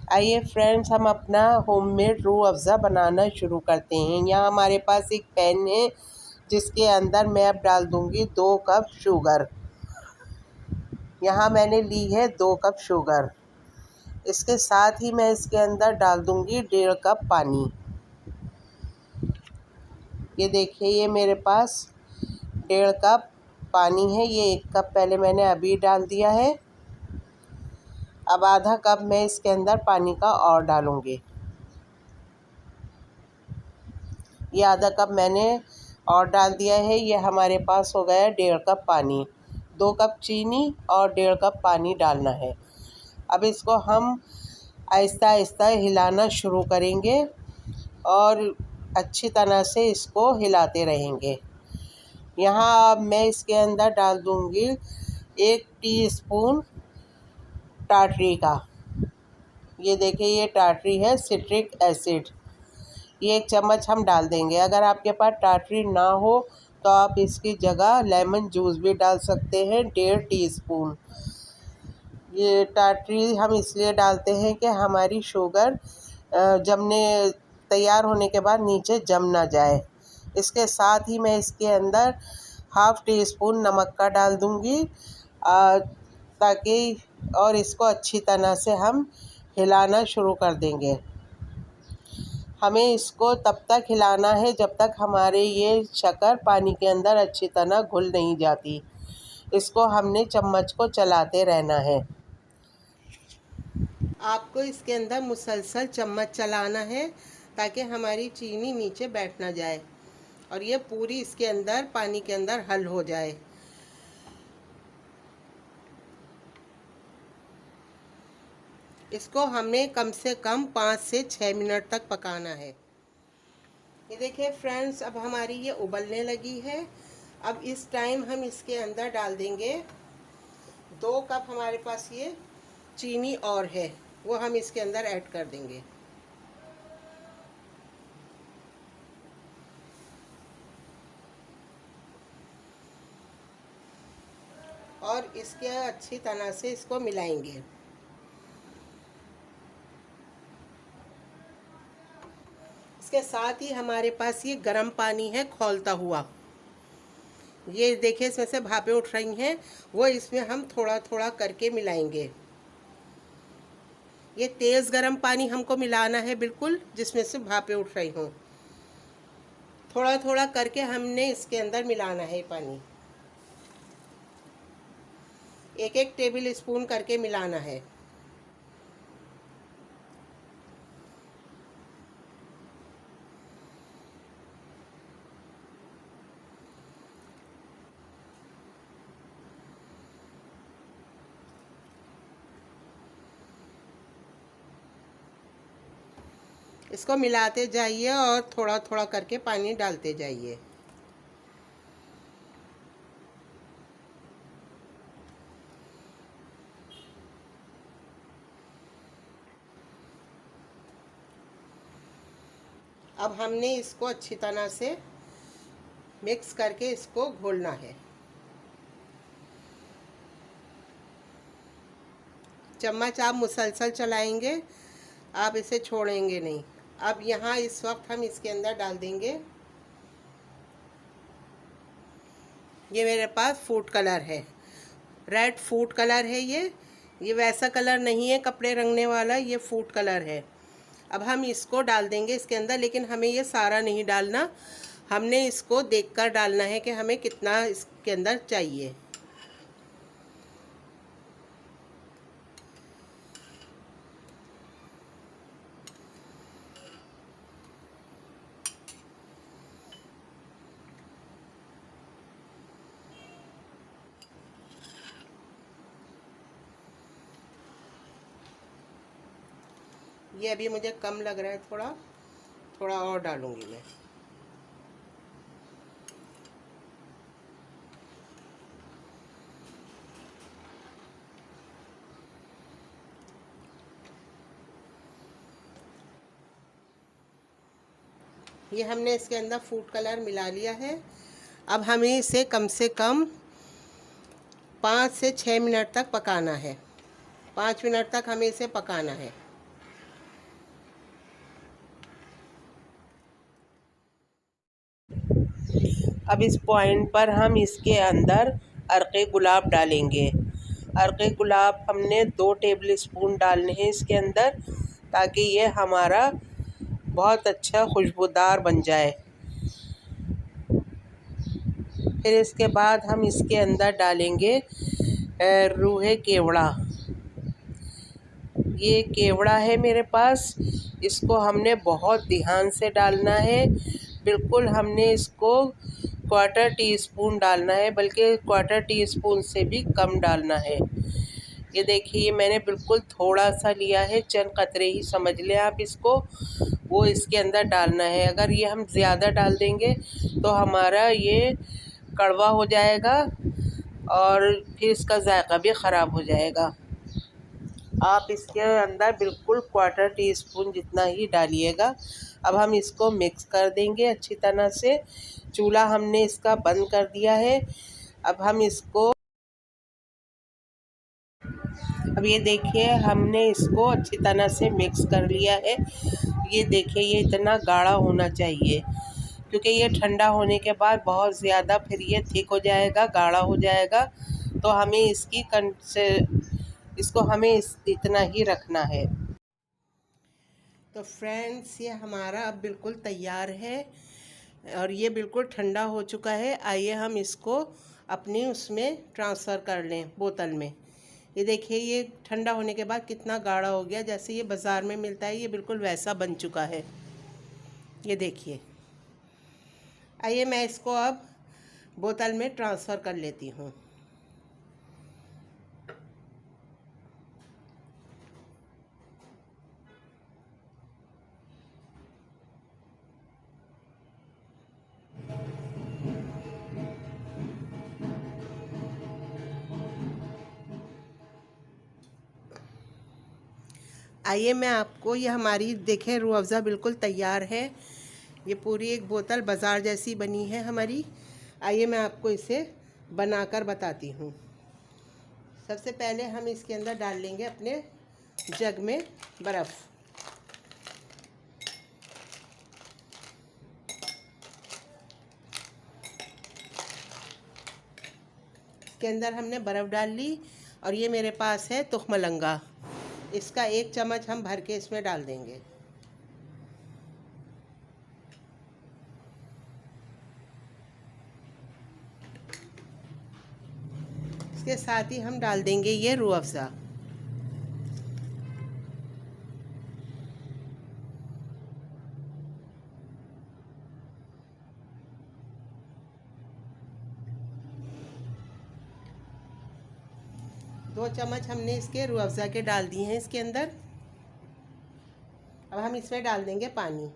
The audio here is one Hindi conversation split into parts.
आइए फ्रेंड्स, हम अपना होममेड रूह अफ़ज़ा बनाना शुरू करते हैं। यहाँ हमारे पास एक पैन है जिसके अंदर मैं अब डाल दूँगी 2 कप शुगर। यहाँ मैंने ली है 2 कप शुगर। इसके साथ ही मैं इसके अंदर डाल दूँगी 1.5 कप पानी। ये देखिए, ये मेरे पास 1.5 कप पानी है। ये 1 कप पहले मैंने अभी डाल दिया है। अब आधा कप मैं इसके अंदर पानी का और डालूँगी। ये आधा कप मैंने और डाल दिया है। ये हमारे पास हो गया 1.5 कप पानी। 2 कप चीनी और 1.5 कप पानी डालना है। अब इसको हम आहिस्ता आहिस्ता हिलाना शुरू करेंगे और अच्छी तरह से इसको हिलाते रहेंगे। यहाँ अब मैं इसके अंदर डाल दूँगी 1 टीस्पून टाटरी का। ये देखिए, ये टाटरी है, सिट्रिक एसिड। ये 1 चम्मच हम डाल देंगे। अगर आपके पास टाटरी ना हो तो आप इसकी जगह लेमन जूस भी डाल सकते हैं, 1.5 टीस्पून। ये टाटरी हम इसलिए डालते हैं कि हमारी शुगर जमने तैयार होने के बाद नीचे जम ना जाए। इसके साथ ही मैं इसके अंदर ½ टीस्पून नमक का डाल दूँगी ताकि और इसको अच्छी तरह से हम हिलाना शुरू कर देंगे। हमें इसको तब तक हिलाना है जब तक हमारे ये शक्कर पानी के अंदर अच्छी तरह घुल नहीं जाती। इसको हमने चम्मच को चलाते रहना है। आपको इसके अंदर मुसलसल चम्मच चलाना है ताकि हमारी चीनी नीचे बैठ ना जाए और ये पूरी इसके अंदर पानी के अंदर हल हो जाए। इसको हमें कम से कम 5 से 6 मिनट तक पकाना है। ये देखिए फ्रेंड्स, अब हमारी ये उबलने लगी है। अब इस टाइम हम इसके अंदर डाल देंगे 2 कप हमारे पास ये चीनी और है, वो हम इसके अंदर ऐड कर देंगे। और इसके अच्छी तरह से इसको मिलाएंगे। इसके साथ ही हमारे पास ये गर्म पानी है खौलता हुआ। ये देखिए, इसमें से भापें उठ रही हैं, वो इसमें हम थोड़ा थोड़ा करके मिलाएंगे। ये तेज़ गर्म पानी हमको मिलाना है बिल्कुल, जिसमें से भापें उठ रही हों। थोड़ा थोड़ा करके हमने इसके अंदर मिलाना है पानी। 1-1 टेबल स्पून करके मिलाना है। इसको मिलाते जाइए और थोड़ा थोड़ा करके पानी डालते जाइए। अब हमने इसको अच्छी तरह से मिक्स करके इसको घोलना है। चम्मच आप मुसलसल चलाएंगे, आप इसे छोड़ेंगे नहीं। अब यहाँ इस वक्त हम इसके अंदर डाल देंगे, ये मेरे पास फूड कलर है, रेड फूड कलर है। ये वैसा कलर नहीं है कपड़े रंगने वाला, ये फूड कलर है। अब हम इसको डाल देंगे इसके अंदर, लेकिन हमें ये सारा नहीं डालना। हमने इसको देखकर डालना है कि हमें कितना इसके अंदर चाहिए। ये अभी मुझे कम लग रहा है, थोड़ा थोड़ा और डालूंगी मैं। ये हमने इसके अंदर फूड कलर मिला लिया है। अब हमें इसे कम से कम 5 से 6 मिनट तक पकाना है। 5 मिनट तक हमें इसे पकाना है। अब इस पॉइंट पर हम इसके अंदर अर्क़े गुलाब डालेंगे। अर्क़े गुलाब हमने 2 टेबल स्पून डालने हैं इसके अंदर, ताकि ये हमारा बहुत अच्छा खुशबूदार बन जाए। फिर इसके बाद हम इसके अंदर डालेंगे रूहे केवड़ा। ये केवड़ा है मेरे पास, इसको हमने बहुत ध्यान से डालना है। बिल्कुल हमने इसको 1/4 टीस्पून डालना है, बल्कि 1/4 टीस्पून से भी कम डालना है। ये देखिए मैंने बिल्कुल थोड़ा सा लिया है, चंद कतरे ही समझ लें आप इसको, वो इसके अंदर डालना है। अगर ये हम ज़्यादा डाल देंगे तो हमारा ये कड़वा हो जाएगा और फिर इसका जायका भी ख़राब हो जाएगा। आप इसके अंदर बिल्कुल 1/4 टीस्पून जितना ही डालिएगा। अब हम इसको मिक्स कर देंगे अच्छी तरह से। चूल्हा हमने इसका बंद कर दिया है। अब हम इसको, अब ये देखिए हमने इसको अच्छी तरह से मिक्स कर लिया है। ये देखिए ये इतना गाढ़ा होना चाहिए, क्योंकि ये ठंडा होने के बाद बहुत ज़्यादा फिर ये थिक हो जाएगा, गाढ़ा हो जाएगा। तो हमें इसको हमें इतना ही रखना है। तो फ्रेंड्स ये हमारा अब बिल्कुल तैयार है और ये बिल्कुल ठंडा हो चुका है। आइए हम इसको अपनी उसमें ट्रांसफ़र कर लें बोतल में। ये देखिए ये ठंडा होने के बाद कितना गाढ़ा हो गया, जैसे ये बाज़ार में मिलता है, ये बिल्कुल वैसा बन चुका है। ये देखिए। आइए मैं इसको अब बोतल में ट्रांसफ़र कर लेती हूँ। आइए मैं आपको, ये हमारी देखें रूह अफ़ज़ा बिल्कुल तैयार है। ये पूरी एक बोतल बाज़ार जैसी बनी है हमारी। आइए मैं आपको इसे बनाकर बताती हूँ। सबसे पहले हम इसके अंदर डाल लेंगे अपने जग में बर्फ़। इसके अंदर हमने बर्फ़ डाल ली और ये मेरे पास है तुखमलंगा। इसका 1 चम्मच हम भर के इसमें डाल देंगे। इसके साथ ही हम डाल देंगे ये रूह अफ़ज़ा। दो चम्मच हमने इसके रूह अफ़ज़ा के डाल दिए हैं इसके अंदर। अब हम इसमें डाल देंगे पानी।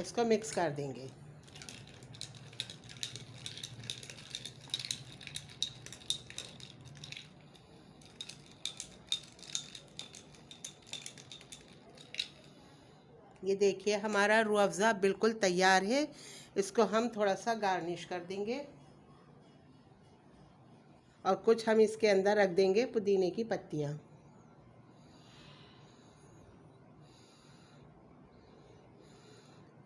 इसको मिक्स कर देंगे। ये देखिए हमारा रूह अफ़ज़ा बिल्कुल तैयार है। इसको हम थोड़ा सा गार्निश कर देंगे और कुछ हम इसके अंदर रख देंगे पुदीने की पत्तियाँ।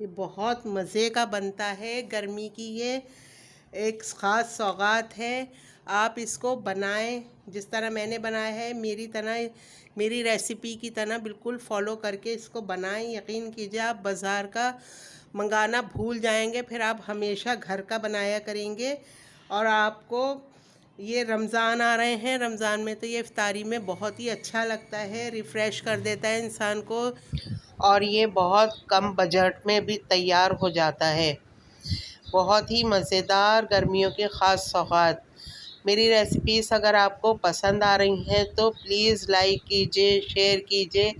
ये बहुत मज़े का बनता है। गर्मी की ये एक ख़ास सौगात है। आप इसको बनाएं जिस तरह मैंने बनाया है, मेरी रेसिपी की तरह बिल्कुल फॉलो करके इसको बनाएं। यकीन कीजिए आप बाज़ार का मंगाना भूल जाएंगे, फिर आप हमेशा घर का बनाया करेंगे। और आपको ये रमज़ान आ रहे हैं, रमज़ान में तो ये इफ्तारी में बहुत ही अच्छा लगता है, रिफ़्रेश कर देता है इंसान को। और ये बहुत कम बजट में भी तैयार हो जाता है। बहुत ही मज़ेदार गर्मियों की ख़ास सौगात। मेरी रेसिपीज़ अगर आपको पसंद आ रही हैं तो प्लीज़ लाइक कीजिए, शेयर कीजिए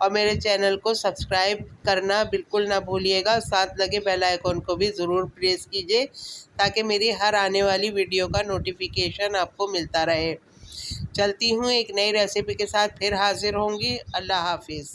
और मेरे चैनल को सब्सक्राइब करना बिल्कुल ना भूलिएगा। साथ लगे बेल आइकॉन को भी ज़रूर प्रेस कीजिए, ताकि मेरी हर आने वाली वीडियो का नोटिफिकेशन आपको मिलता रहे। चलती हूँ, एक नई रेसिपी के साथ फिर हाजिर होंगी। अल्लाह हाफिज़।